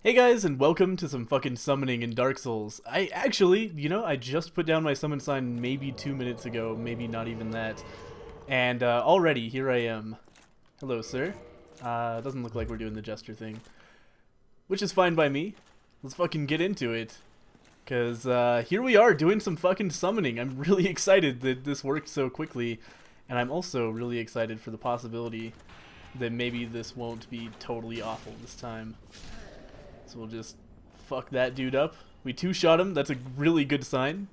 Hey guys, and welcome to some fucking summoning in Dark Souls. I just put down my summon sign maybe 2 minutes ago, maybe not even that. And already, here I am. Hello, sir. Doesn't look like we're doing the jester thing. Which is fine by me. Let's fucking get into it. Because here we are doing some fucking summoning. I'm really excited that this worked so quickly. And I'm also really excited for the possibility that maybe this won't be totally awful this time. So we'll just fuck that dude up. We two-shot him. That's a really good sign.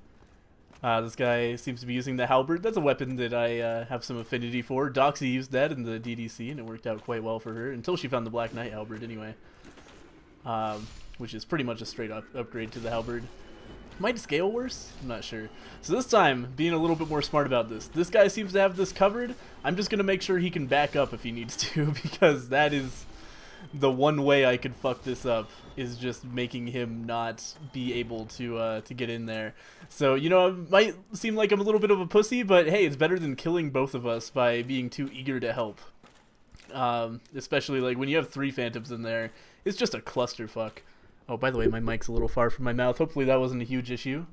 This guy seems to be using the halberd. That's a weapon that I have some affinity for. Doxy used that in the DDC, and it worked out quite well for her, until she found the Black Knight halberd anyway. Which is pretty much a straight-up upgrade to the halberd. Might scale worse? I'm not sure. So this time, being a little bit more smart about this. This guy seems to have this covered. I'm just going to make sure he can back up if he needs to, because that is the one way I could fuck this up, is just making him not be able to get in there. So, you know, it might seem like I'm a little bit of a pussy, but hey, it's better than killing both of us by being too eager to help. Especially like when you have 3 phantoms in there, it's just a clusterfuck. Oh, by the way, my mic's a little far from my mouth. Hopefully that wasn't a huge issue.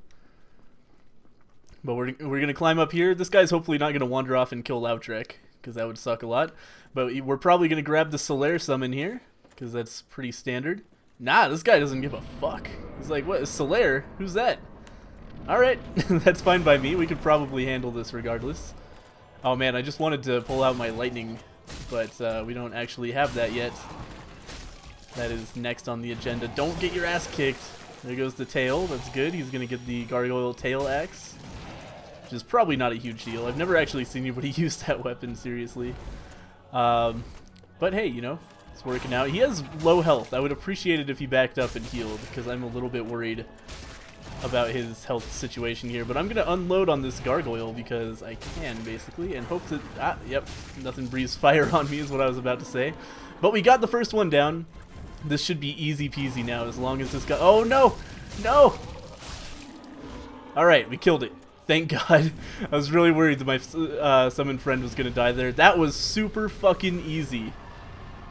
But we're gonna climb up here. This guy's hopefully not gonna wander off and kill Lautrec, because that would suck a lot. But we're probably gonna grab the Solaire summon here, because that's pretty standard. Nah, this guy doesn't give a fuck. He's like, what, Solaire? Who's that? Alright, that's fine by me. We could probably handle this regardless. Oh man, I just wanted to pull out my lightning, but we don't actually have that yet. That is next on the agenda. Don't get your ass kicked. There goes the tail. That's good. He's gonna get the gargoyle tail axe, which is probably not a huge deal. I've never actually seen anybody use that weapon, seriously. But hey, you know, it's working out. He has low health. I would appreciate it if he backed up and healed, because I'm a little bit worried about his health situation here. But I'm going to unload on this gargoyle because I can, basically, and hope that... Ah, yep, nothing breathes fire on me is what I was about to say. But we got the first one down. This should be easy peasy now, as long as this guy... Oh, no! No! Alright, we killed it. Thank God. I was really worried that my summoned friend was going to die there. That was super fucking easy.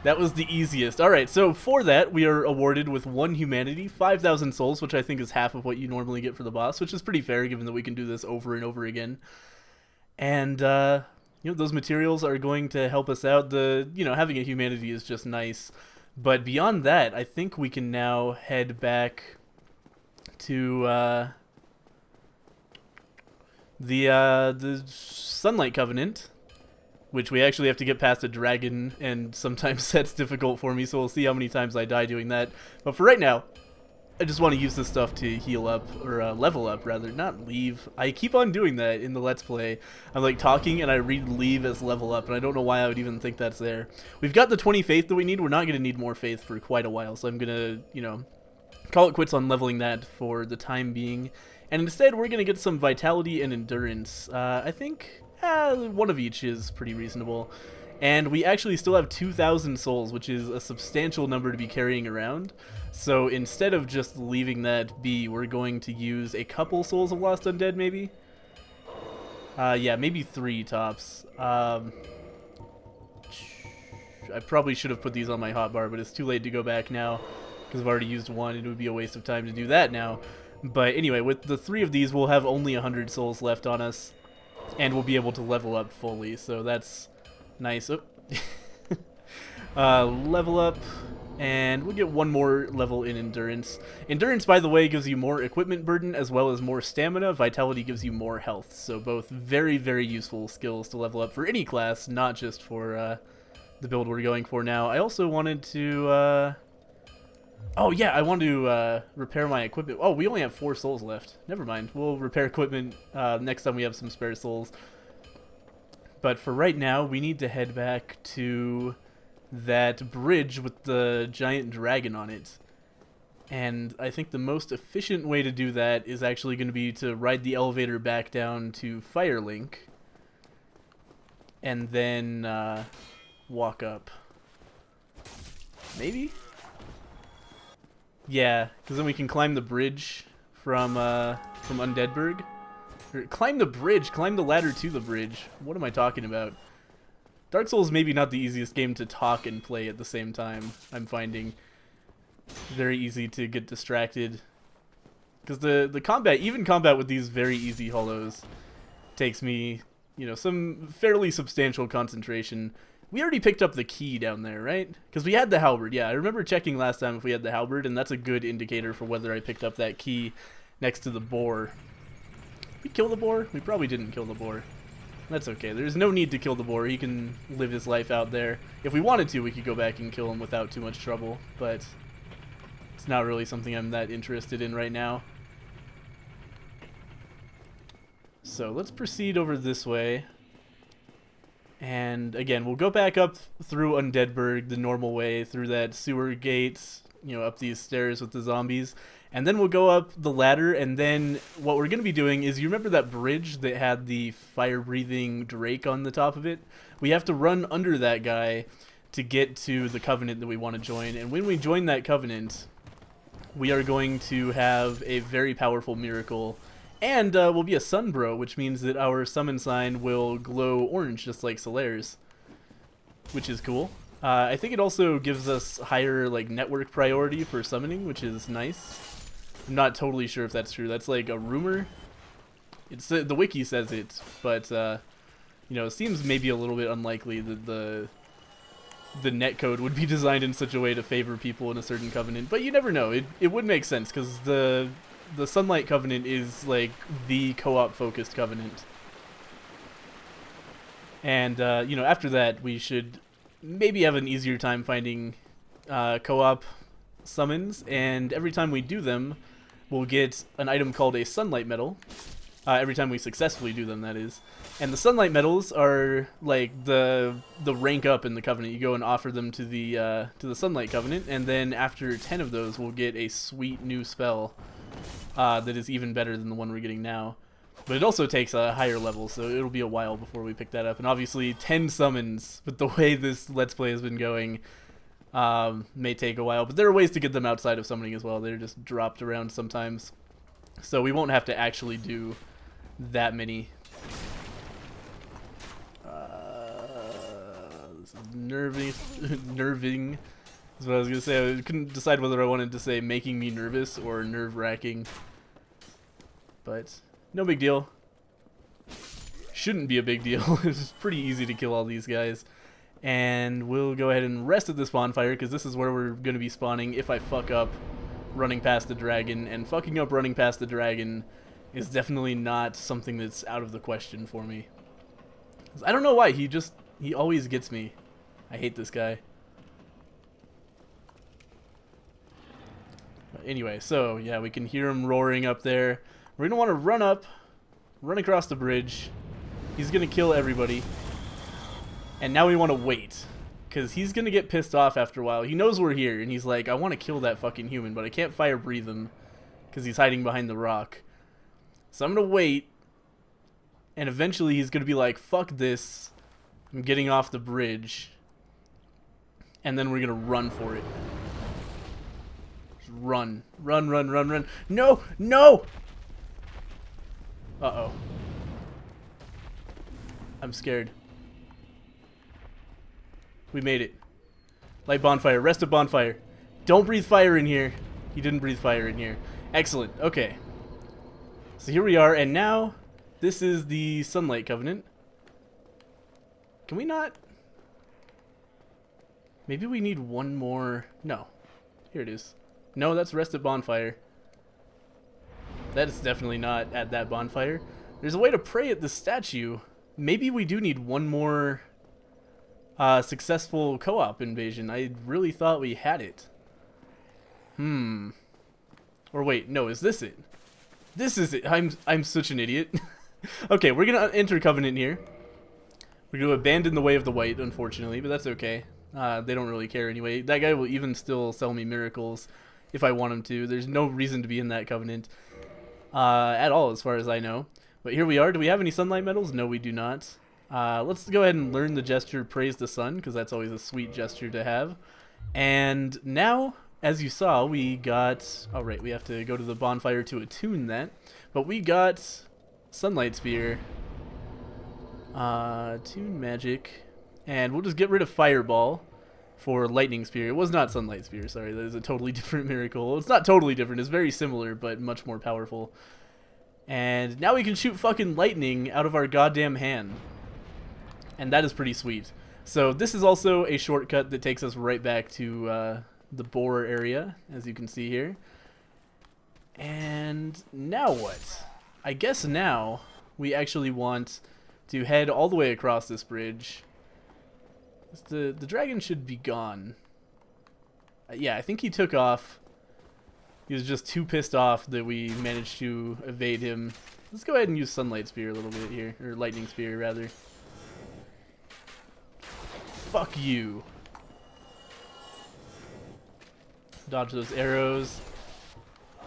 That was the easiest. Alright, so for that, we are awarded with 1 humanity, 5,000 souls, which I think is half of what you normally get for the boss, which is pretty fair given that we can do this over and over again. And, you know, those materials are going to help us out. Having a humanity is just nice. But beyond that, I think we can now head back to, the Sunlight Covenant, which we actually have to get past a dragon, and sometimes that's difficult for me, so we'll see how many times I die doing that. But for right now, I just want to use this stuff to heal up, or level up, rather, not leave. I keep on doing that in the Let's Play. I'm like talking, and I read leave as level up, and I don't know why I would even think that's there. We've got the 20 faith that we need. We're not going to need more faith for quite a while, so I'm going to, you know, call it quits on leveling that for the time being. And instead, we're going to get some vitality and endurance. I think... one of each is pretty reasonable. And we actually still have 2,000 souls, which is a substantial number to be carrying around. So instead of just leaving that be, we're going to use a couple souls of Lost Undead, maybe? Yeah, maybe 3 tops. I probably should have put these on my hotbar, but it's too late to go back now, because I've already used 1, and it would be a waste of time to do that now. But anyway, with the 3 of these, we'll have only 100 souls left on us. And we'll be able to level up fully, so that's nice. Oh. Level up, and we'll get 1 more level in endurance. Endurance, by the way, gives you more equipment burden as well as more stamina. Vitality gives you more health, so both very, very useful skills to level up for any class, not just for the build we're going for now. I also wanted to... Oh yeah, I want to repair my equipment. Oh, we only have 4 souls left. Never mind. We'll repair equipment next time we have some spare souls. But for right now, we need to head back to that bridge with the giant dragon on it. And I think the most efficient way to do that is actually going to be to ride the elevator back down to Firelink. And then walk up. Maybe? Yeah, because then we can climb the bridge from Undead Burg. Or climb the bridge, climb the ladder to the bridge. What am I talking about? Dark Souls maybe not the easiest game to talk and play at the same time, I'm finding. Very easy to get distracted. Because the combat, even combat with these very easy hollows, takes me, you know, some fairly substantial concentration. We already picked up the key down there, right? Because we had the halberd. Yeah, I remember checking last time if we had the halberd, and that's a good indicator for whether I picked up that key next to the boar. Did we kill the boar? We probably didn't kill the boar. That's okay. There's no need to kill the boar. He can live his life out there. If we wanted to, we could go back and kill him without too much trouble, but it's not really something I'm that interested in right now. So let's proceed over this way. And again, we'll go back up through Undead Burg the normal way, through that sewer gate, you know, up these stairs with the zombies. And then we'll go up the ladder, and then what we're going to be doing is, you remember that bridge that had the fire-breathing drake on the top of it? We have to run under that guy to get to the covenant that we want to join. And when we join that covenant, we are going to have a very powerful miracle. And we'll be a sunbro, which means that our summon sign will glow orange, just like Solaire's, which is cool. I think it also gives us higher like network priority for summoning, which is nice. I'm not totally sure if that's true. That's like a rumor. It's the wiki says it, but you know, it seems maybe a little bit unlikely that the netcode would be designed in such a way to favor people in a certain covenant. But you never know. It would make sense, because the Sunlight Covenant is like the co-op focused covenant. And you know, after that we should maybe have an easier time finding co-op summons, and every time we do them we'll get an item called a sunlight medal. Every time we successfully do them, that is. And the sunlight medals are like the rank up in the covenant. You go and offer them to the Sunlight Covenant, and then after 10 of those we'll get a sweet new spell that is even better than the one we're getting now. But it also takes a higher level, so it'll be a while before we pick that up. And obviously 10 summons, with the way this Let's Play has been going, may take a while. But there are ways to get them outside of summoning as well. They're just dropped around sometimes. So we won't have to actually do that many. This is nerving. That's what I was going to say. I couldn't decide whether I wanted to say making me nervous or nerve-wracking. But no big deal. Shouldn't be a big deal. It's pretty easy to kill all these guys. And we'll go ahead and rest at this bonfire, because this is where we're going to be spawning if I fuck up running past the dragon. And fucking up running past the dragon is definitely not something that's out of the question for me. I don't know why. He always gets me. I hate this guy. Anyway, so yeah, we can hear him roaring up there. We're gonna want to run up, run across the bridge. He's gonna kill everybody. And now we want to wait, because he's gonna get pissed off after a while. He knows we're here, and he's like, I want to kill that fucking human, but I can't fire breathe him, because he's hiding behind the rock. So I'm gonna wait, and eventually he's gonna be like, fuck this, I'm getting off the bridge. And then we're gonna run for it. Run. Run, run, run, run. No! No! Uh-oh. I'm scared. We made it. Light bonfire. Rest of bonfire. Don't breathe fire in here. He didn't breathe fire in here. Excellent. Okay. So here we are, and now this is the Sunlight Covenant. Can we not? Maybe we need one more. No. Here it is. No, that's rest at bonfire. That is definitely not at that bonfire. There's a way to pray at the statue. Maybe we do need one more successful co-op invasion. I really thought we had it. Or wait, no, is this it? This is it. I'm such an idiot. Okay, we're gonna enter Covenant here. We're gonna abandon the way of the white, unfortunately, but that's okay. They don't really care anyway. That guy will even still sell me miracles if I want him to. There's no reason to be in that Covenant at all, as far as I know. But here we are. Do we have any sunlight medals? No, we do not. Let's go ahead and learn the gesture Praise the Sun, because that's always a sweet gesture to have. And now, as you saw, we got... Oh, right, we have to go to the bonfire to attune that. But we got Sunlight Spear. Tune Magic. And we'll just get rid of Fireball for lightning spear. It was not sunlight spear, sorry. That is a totally different miracle. Well, it's not totally different. It's very similar, but much more powerful. And now we can shoot fucking lightning out of our goddamn hand. And that is pretty sweet. So this is also a shortcut that takes us right back to the boar area, as you can see here. And now what? I guess now we actually want to head all the way across this bridge. The dragon should be gone. Yeah, I think he took off. He was just too pissed off that we managed to evade him. Let's go ahead and use sunlight spear a little bit here, or lightning spear rather. Fuck you. Dodge those arrows.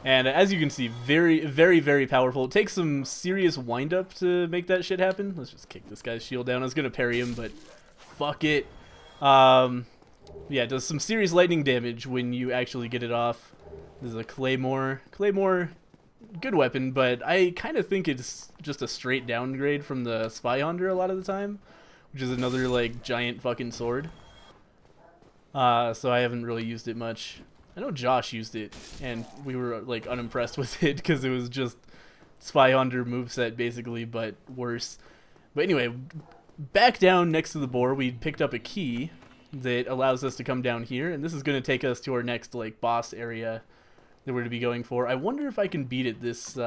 And as you can see, very, very, very powerful. It takes some serious wind-up to make that shit happen. Let's just kick this guy's shield down. I was going to parry him, but fuck it. Yeah, it does some serious lightning damage when you actually get it off. This is a claymore. Claymore, good weapon, but I kind of think it's just a straight downgrade from the spy hunter a lot of the time, which is another, like, giant fucking sword. So I haven't really used it much. I know Josh used it, and we were, like, unimpressed with it because it was just Spy Hunter moveset, basically, but worse. But anyway, back down next to the boar, we picked up a key that allows us to come down here, and this is going to take us to our next, like, boss area that we're to be going for. I wonder if I can beat it this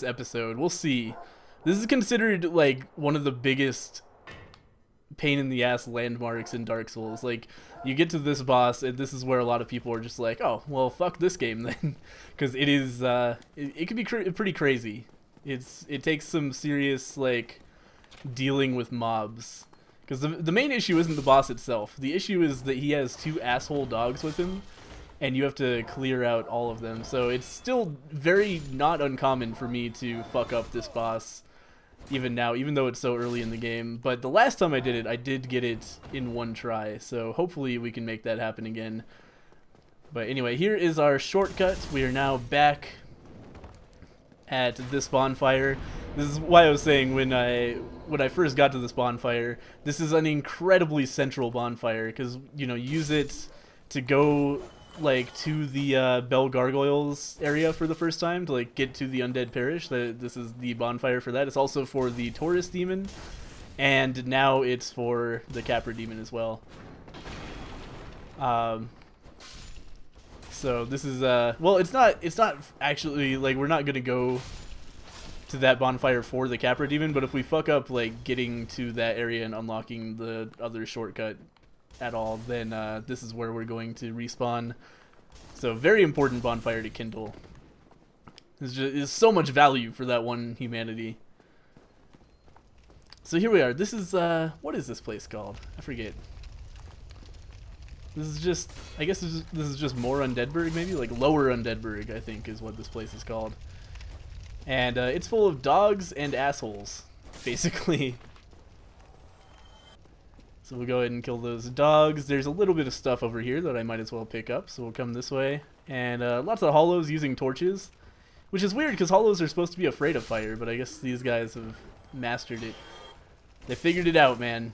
episode. We'll see. This is considered, like, one of the biggest pain-in-the-ass landmarks in Dark Souls. Like, you get to this boss, and this is where a lot of people are just like, oh, well, fuck this game then. Because it is, it can be pretty crazy. It takes some serious, like, dealing with mobs. Because the main issue isn't the boss itself. The issue is that he has 2 asshole dogs with him, and you have to clear out all of them. So it's still very not uncommon for me to fuck up this boss even now, even though it's so early in the game. But the last time I did it, I did get it in one try, so hopefully we can make that happen again. But anyway, here is our shortcut. We are now back at this bonfire. This is why I was saying when I first got to this bonfire, this is an incredibly central bonfire, because, you know, use it to go, like, to the Bell Gargoyles area for the first time, to, like, get to the undead parish. This is the bonfire for that. It's also for the Taurus demon, and now it's for the Capra demon as well. So this is well, it's not actually, like, we're not gonna go to that bonfire for the Capra demon, but if we fuck up, like, getting to that area and unlocking the other shortcut at all, then this is where we're going to respawn. So very important bonfire to kindle. There's so much value for that one humanity. So here we are. This is what is this place called? I forget. This is just, I guess this is just more undead burg, maybe, like lower undead burg, I think is what this place is called. And it's full of dogs and assholes, basically. So we'll go ahead and kill those dogs. There's a little bit of stuff over here that I might as well pick up, so we'll come this way. And lots of hollows using torches, which is weird because hollows are supposed to be afraid of fire, but I guess these guys have mastered it. They figured it out, man.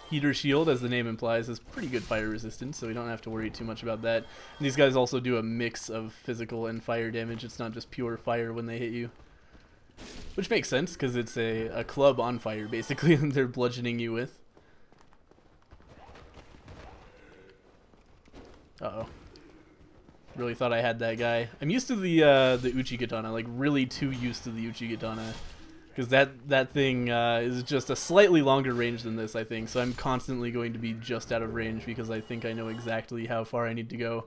Heater shield, as the name implies, is pretty good fire resistance, so we don't have to worry too much about that. And these guys also do a mix of physical and fire damage. It's not just pure fire when they hit you. Which makes sense, because it's a club on fire, basically, and they're bludgeoning you with. Uh-oh. Really thought I had that guy. I'm used to the Uchigatana, like really too used to the Uchigatana. Because that thing is just a slightly longer range than this, I think. So I'm constantly going to be just out of range because I think I know exactly how far I need to go.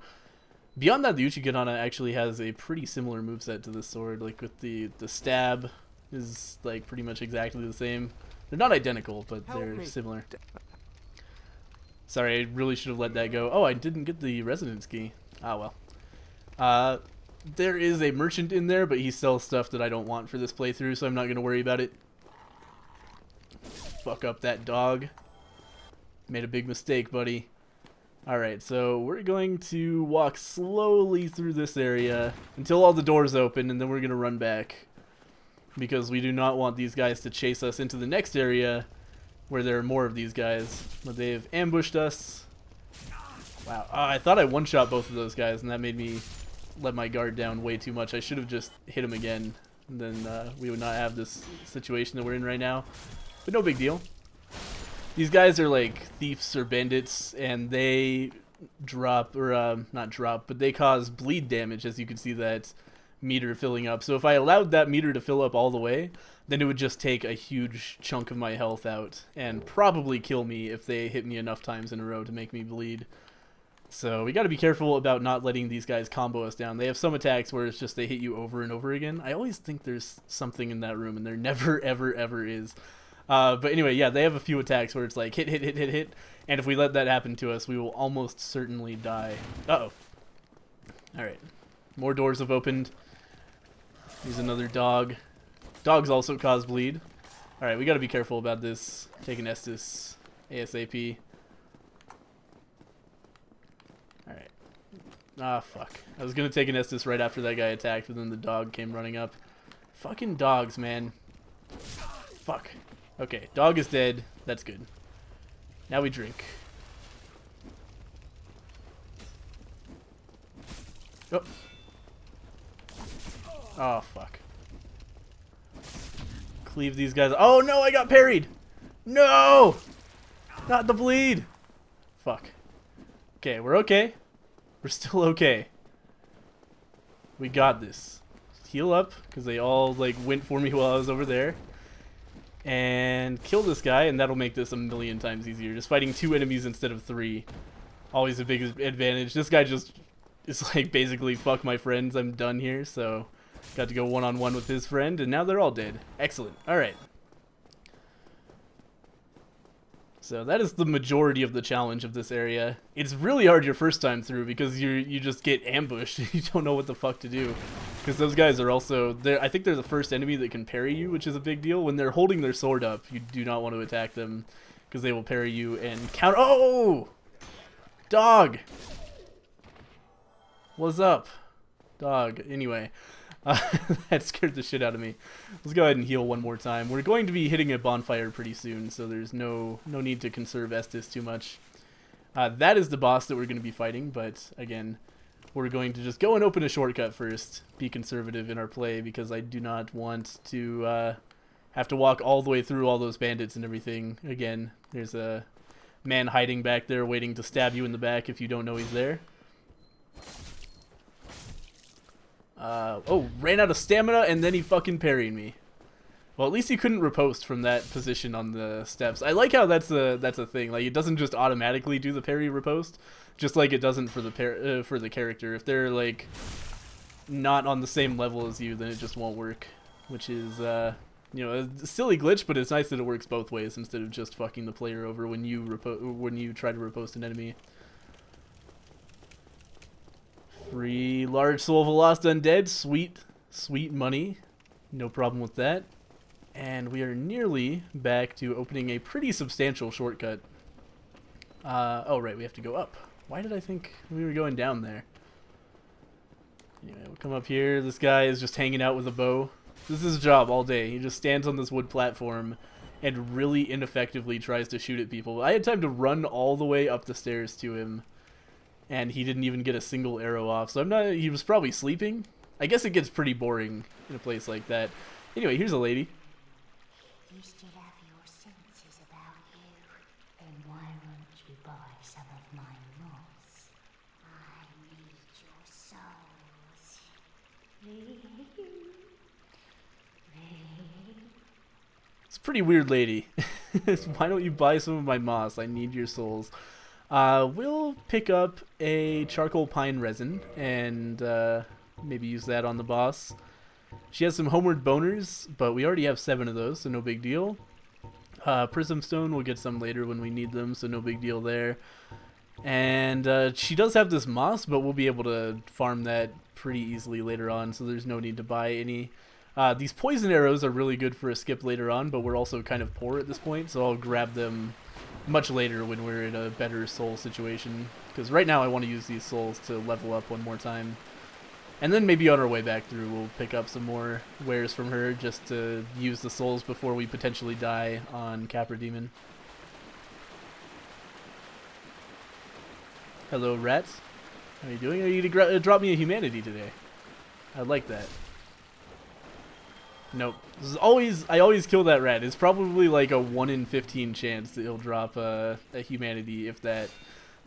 Beyond that, the Uchigatana actually has a pretty similar moveset to this sword. Like with the stab is like pretty much exactly the same. They're not identical, but they're similar. Sorry, I really should have let that go. Oh, I didn't get the resonance key. Ah, well. There is a merchant in there, but he sells stuff that I don't want for this playthrough, so I'm not going to worry about it. Fuck up that dog. Made a big mistake, buddy. Alright, so we're going to walk slowly through this area until all the doors open, and then we're going to run back. Because we do not want these guys to chase us into the next area where there are more of these guys. But they've ambushed us. Wow. I thought I one-shot both of those guys, and that made me let my guard down way too much. I should have just hit him again, and then we would not have this situation that we're in right now. But no big deal. These guys are like thieves or bandits, and they drop, or not drop, but they cause bleed damage, as you can see that meter filling up. So if I allowed that meter to fill up all the way, then it would just take a huge chunk of my health out, and probably kill me if they hit me enough times in a row to make me bleed. So we got to be careful about not letting these guys combo us down. They have some attacks where it's just they hit you over and over again. I always think there's something in that room, and there never, ever, ever is. But anyway, yeah, they have a few attacks where it's like hit, hit, hit, hit, hit. And if we let that happen to us, we will almost certainly die. Uh-oh. Alright. More doors have opened. Here's another dog. Dogs also cause bleed. Alright, we got to be careful about this. Take an Estus ASAP. Alright. Ah, fuck. I was going to take an Estus right after that guy attacked, but then the dog came running up. Fucking dogs, man. Fuck. Okay, dog is dead. That's good. Now we drink. Oh. Oh, fuck. Cleave these guys. Oh, no, I got parried. No! Not the bleed. Fuck. Okay, we're okay. We're still okay. We got this. Heal up, because they all, like, went for me while I was over there. And kill this guy, and that'll make this a million times easier. Just fighting 2 enemies instead of 3. Always a big advantage. This guy just is like, basically, fuck my friends, I'm done here, so got to go one-on-one with his friend, and now they're all dead. Excellent. Alright. So that is the majority of the challenge of this area. It's really hard your first time through because you just get ambushed. You don't know what the fuck to do. Because those guys are also, I think they're the first enemy that can parry you, which is a big deal. When they're holding their sword up, you do not want to attack them because they will parry you and counter. Oh! Dog! What's up? Dog. Anyway. That scared the shit out of me. Let's go ahead and heal one more time. We're going to be hitting a bonfire pretty soon, so there's no need to conserve Estus too much. That is the boss that we're going to be fighting, but again, we're going to just go and open a shortcut first. Be conservative in our play, because I do not want to have to walk all the way through all those bandits and everything. Again, there's a man hiding back there waiting to stab you in the back if you don't know he's there. Oh, ran out of stamina and then he fucking parried me. Well, at least he couldn't riposte from that position on the steps. I like how that's a thing. Like, it doesn't just automatically do the parry riposte, just like it doesn't for the character. If they're like not on the same level as you, then it just won't work. Which is you know, a silly glitch, but it's nice that it works both ways instead of just fucking the player over when you try to riposte an enemy. Free large soul of a lost undead. Sweet, sweet money. No problem with that. And we are nearly back to opening a pretty substantial shortcut. Oh, right, we have to go up. Why did I think we were going down there? Anyway, we'll come up here. This guy is just hanging out with a bow. This is his job all day. He just stands on this wood platform and really ineffectively tries to shoot at people. I had time to run all the way up the stairs to him, and he didn't even get a single arrow off. So he was probably sleeping. I guess it gets pretty boring in a place like that. Anyway, here's a lady. You still have your senses about you. Then why won't you buy some of my moss? I need your souls. It's a pretty weird lady. Why don't you buy some of my moss? I need your souls. We'll pick up a charcoal pine resin and maybe use that on the boss. She has some homeward boners, but we already have 7 of those, so no big deal. Prism stone, we'll get some later when we need them, so no big deal there. And she does have this moss, but we'll be able to farm that pretty easily later on, so there's no need to buy any. These poison arrows are really good for a skip later on, but we're also kind of poor at this point, so I'll grab them much later when we're in a better soul situation. Because right now I want to use these souls to level up one more time. And then maybe on our way back through we'll pick up some more wares from her just to use the souls before we potentially die on Capra Demon. Hello, rats. How are you doing? Are you gonna drop me a humanity today? I like that. Nope. This is I always kill that rat. It's probably like a 1 in 15 chance that he'll drop a humanity, if that.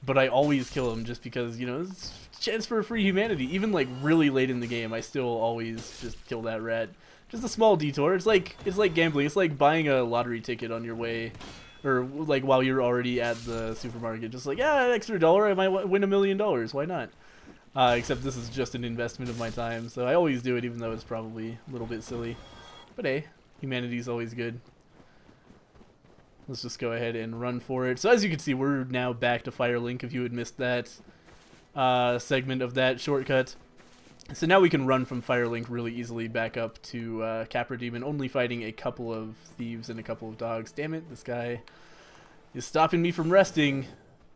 But I always kill him just because, you know, it's a chance for a free humanity. Even like really late in the game, I still always just kill that rat. Just a small detour. It's like gambling. It's like buying a lottery ticket on your way, or like while you're already at the supermarket. Just like, yeah, an extra $1, I might win $1 million. Why not? Except this is just an investment of my time, so I always do it, even though it's probably a little bit silly. But hey, humanity's always good. Let's just go ahead and run for it. So as you can see, we're now back to Firelink, if you had missed that segment of that shortcut. So now we can run from Firelink really easily back up to Capra Demon, only fighting a couple of thieves and a couple of dogs. Damn it, this guy is stopping me from resting.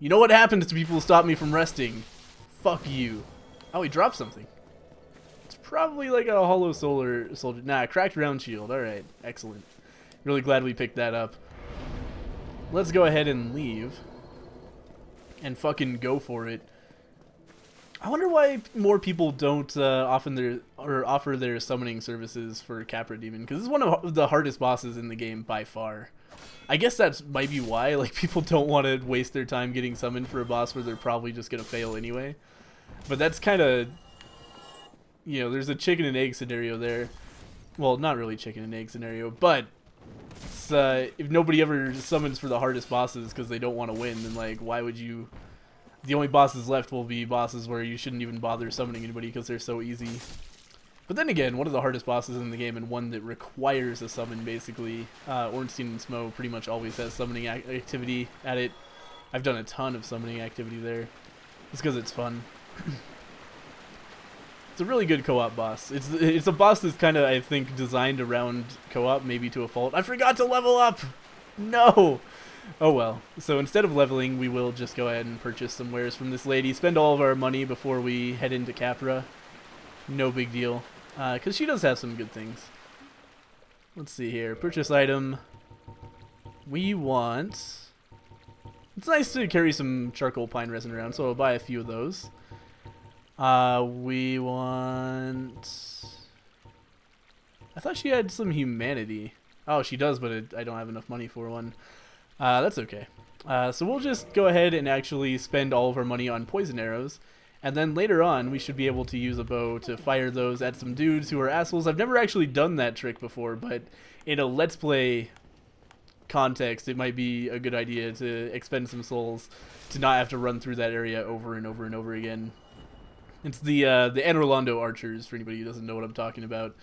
You know what happens to people who stop me from resting? Fuck you. Oh, he dropped something. It's probably like a hollow solar soldier. Nah, cracked round shield. Alright, excellent. Really glad we picked that up. Let's go ahead and leave. And fucking go for it. I wonder why more people don't offer their summoning services for Capra Demon, because this is one of the hardest bosses in the game by far. I guess that might be why, like, people don't want to waste their time getting summoned for a boss where they're probably just gonna fail anyway. But that's kind of, you know, there's a chicken and egg scenario there. Well, not really chicken and egg scenario, but it's, if nobody ever summons for the hardest bosses because they don't want to win, then like, why would you? The only bosses left will be bosses where you shouldn't even bother summoning anybody because they're so easy. But then again, one of the hardest bosses in the game, and one that requires a summon, basically. Ornstein and Smo pretty much always has summoning activity at it. I've done a ton of summoning activity there. It's because it's fun. It's a really good co-op boss. It's a boss that's kind of, I think, designed around co-op, maybe to a fault. I forgot to level up! No! Oh well. So instead of leveling, we will just go ahead and purchase some wares from this lady. Spend all of our money before we head into Capra. No big deal. Because she does have some good things. Let's see here. Purchase item. We want... It's nice to carry some charcoal pine resin around, so I'll buy a few of those. We want... I thought she had some humanity. Oh, she does, but I don't have enough money for one. That's okay. So we'll just go ahead and actually spend all of our money on poison arrows. And then later on, we should be able to use a bow to fire those at some dudes who are assholes. I've never actually done that trick before, but in a Let's Play context, it might be a good idea to expend some souls to not have to run through that area over and over and over again. It's the Anor archers, for anybody who doesn't know what I'm talking about.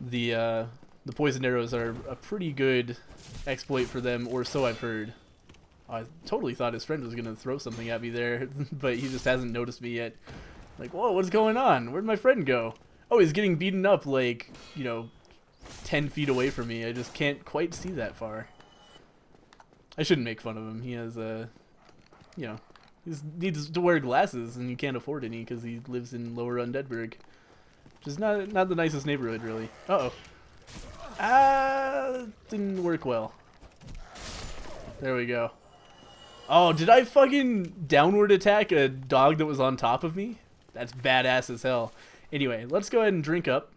The poison arrows are a pretty good exploit for them, or so I've heard. I totally thought his friend was going to throw something at me there, but he just hasn't noticed me yet. Like, whoa, what's going on? Where'd my friend go? Oh, he's getting beaten up, like, you know, 10 feet away from me. I just can't quite see that far. I shouldn't make fun of him. He has, you know, he needs to wear glasses, and he can't afford any because he lives in Lower Undeadburg. Which is not the nicest neighborhood, really. Uh-oh. Didn't work well. There we go. Oh, did I fucking downward attack a dog that was on top of me? That's badass as hell. Anyway, let's go ahead and drink up.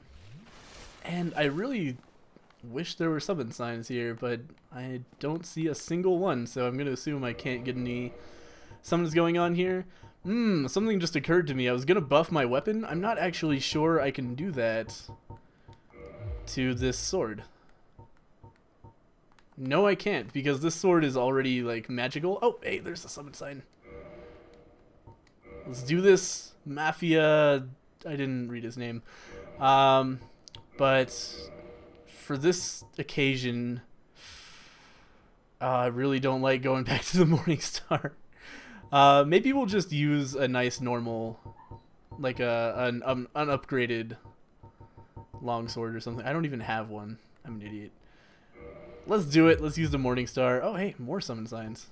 And I really wish there were summon signs here, but I don't see a single one, so I'm going to assume I can't get any summons going on here. Something just occurred to me. I was going to buff my weapon. I'm not actually sure I can do that to this sword. No, I can't, because this sword is already, like, magical. Oh, hey, there's the summon sign. Let's do this. Mafia... I didn't read his name. But for this occasion, I really don't like going back to the Morning Star. Maybe we'll just use a nice normal, like an unupgraded longsword or something. I don't even have one. I'm an idiot. Let's do it. Let's use the Morning Star. Oh, hey, more summon signs.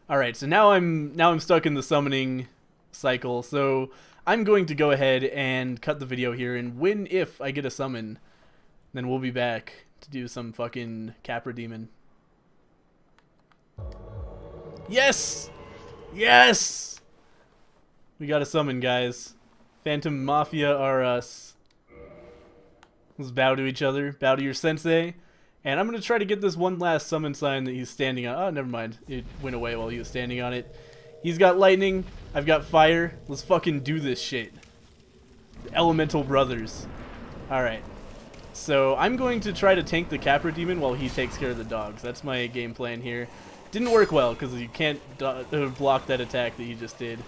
All right, so now I'm stuck in the summoning cycle. So I'm going to go ahead and cut the video here, and if I get a summon, then we'll be back to do some fucking Capra Demon. Yes! Yes! We got a summon, guys. Phantom Mafia are us. Let's bow to each other. Bow to your sensei. And I'm going to try to get this one last summon sign that he's standing on. Oh, never mind. It went away while he was standing on it. He's got lightning. I've got fire. Let's fucking do this shit. Elemental brothers. Alright. So I'm going to try to tank the Capra demon while he takes care of the dogs. That's my game plan here. Didn't work well because you can't block that attack that he just did.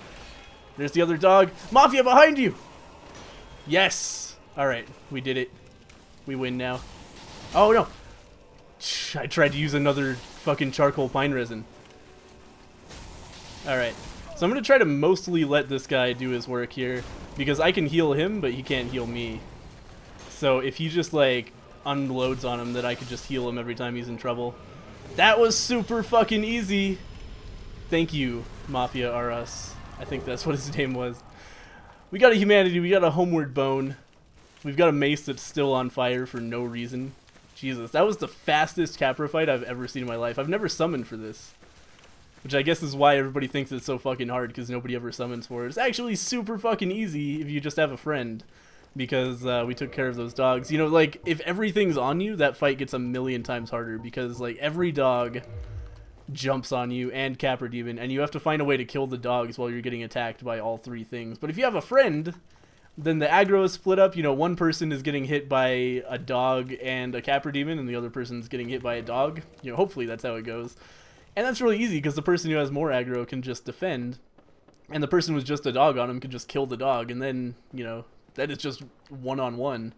There's the other dog. Mafia behind you! Yes! Alright, we did it. We win now. Oh no! I tried to use another fucking charcoal pine resin. Alright. So I'm going to try to mostly let this guy do his work here. Because I can heal him, but he can't heal me. So if he just, like, unloads on him, that I could just heal him every time he's in trouble. That was super fucking easy! Thank you, Mafia R Us. I think that's what his name was. We got a humanity, we got a homeward bone. We've got a mace that's still on fire for no reason. Jesus, that was the fastest Capra fight I've ever seen in my life. I've never summoned for this. Which I guess is why everybody thinks it's so fucking hard, because nobody ever summons for it. It's actually super fucking easy if you just have a friend. Because we took care of those dogs. You know, like, if everything's on you, that fight gets a million times harder. Because, like, every dog jumps on you and Capra Demon, and you have to find a way to kill the dogs while you're getting attacked by all three things. But if you have a friend, then the aggro is split up. You know, one person is getting hit by a dog and a Capra Demon, and the other person's getting hit by a dog. You know, hopefully that's how it goes. And that's really easy, because the person who has more aggro can just defend, and the person with just a dog on him can just kill the dog, and then, you know, that is just one-on-one.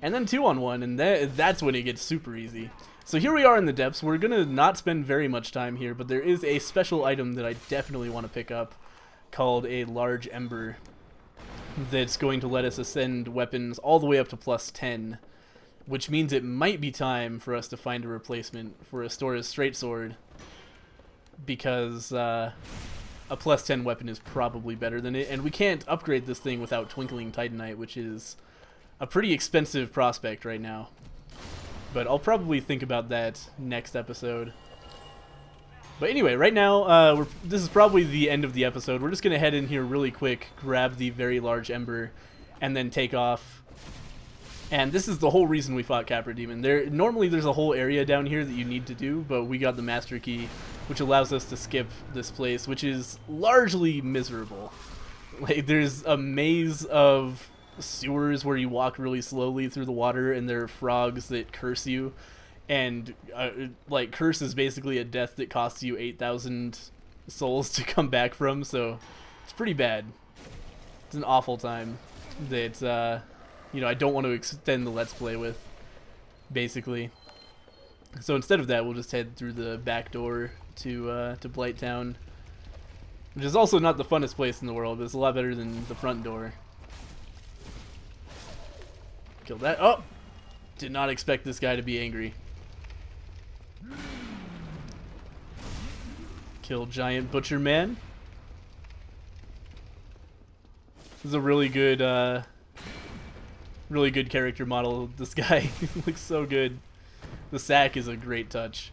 And then two-on-one, and that's when it gets super easy. So here we are in the depths. We're going to not spend very much time here, but there is a special item that I definitely want to pick up, called a large ember, that's going to let us ascend weapons all the way up to +10. Which means it might be time for us to find a replacement for Astora's straight sword, because a +10 weapon is probably better than it, and we can't upgrade this thing without Twinkling Titanite, which is a pretty expensive prospect right now. But I'll probably think about that next episode. But anyway, right now, this is probably the end of the episode. We're just going to head in here really quick, grab the very large ember, and then take off. And this is the whole reason we fought Capra Demon. Normally there's a whole area down here that you need to do, but we got the Master Key, which allows us to skip this place, which is largely miserable. Like, there's a maze of sewers where you walk really slowly through the water, and there are frogs that curse you. And, like, curse is basically a death that costs you 8,000 souls to come back from, so it's pretty bad. It's an awful time that, you know, I don't want to extend the Let's Play with, basically. So instead of that, we'll just head through the back door to Blighttown, which is also not the funnest place in the world, but it's a lot better than the front door. Kill that. Oh! Did not expect this guy to be angry. Kill Giant Butcher Man. This is a really good character model. This guy he looks so good. The sack is a great touch.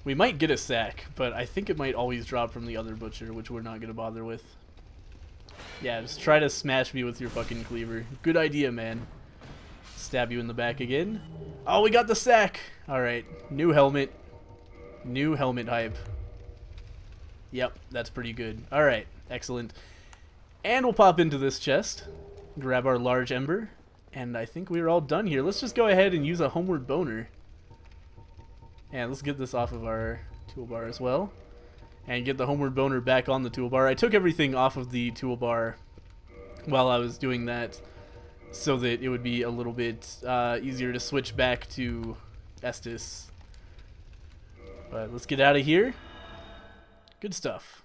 We might get a sack, but I think it might always drop from the other butcher, which we're not going to bother with. Yeah, just try to smash me with your fucking cleaver. Good idea, man. Stab you in the back again. Oh, we got the sack! Alright, new helmet. New helmet hype. Yep, that's pretty good. Alright, excellent. And we'll pop into this chest, grab our large ember, and I think we're all done here. Let's just go ahead and use a homeward boner. And let's get this off of our toolbar as well. And get the homeward boner back on the toolbar. I took everything off of the toolbar while I was doing that, so that it would be a little bit easier to switch back to Estus. But let's get out of here. Good stuff.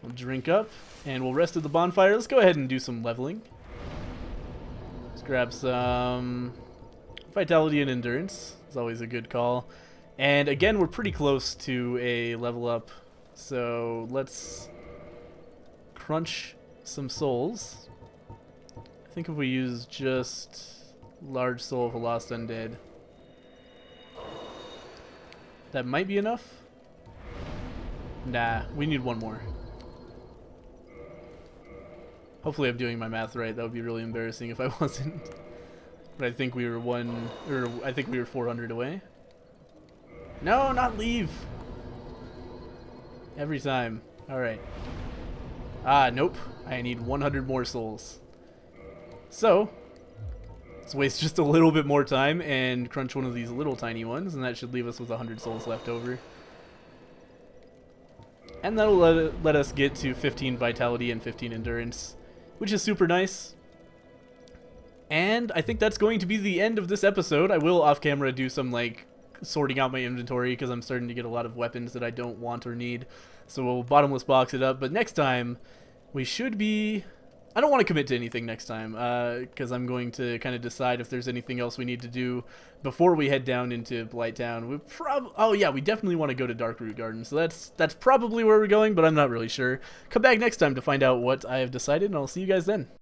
We'll drink up, and we'll rest at the bonfire. Let's go ahead and do some leveling. Let's grab some vitality and endurance. It's always a good call. And again, we're pretty close to a level up, so let's crunch some souls. I think if we use just large soul of a lost undead. That might be enough. Nah, we need one more. Hopefully I'm doing my math right. That would be really embarrassing if I wasn't. But I think we were I think we were 400 away. No, not leave. Every time. Alright. Ah, nope. I need 100 more souls. So, let's waste just a little bit more time and crunch one of these little tiny ones, and that should leave us with 100 souls left over. And that'll let us get to 15 vitality and 15 endurance, which is super nice. And I think that's going to be the end of this episode. I will off camera do some like sorting out my inventory because I'm starting to get a lot of weapons that I don't want or need. So we'll bottomless box it up. But next time we should be... I don't want to commit to anything next time because I'm going to kind of decide if there's anything else we need to do before we head down into Blighttown. Oh yeah, we definitely want to go to Darkroot Garden. So that's probably where we're going, but I'm not really sure. Come back next time to find out what I have decided, and I'll see you guys then.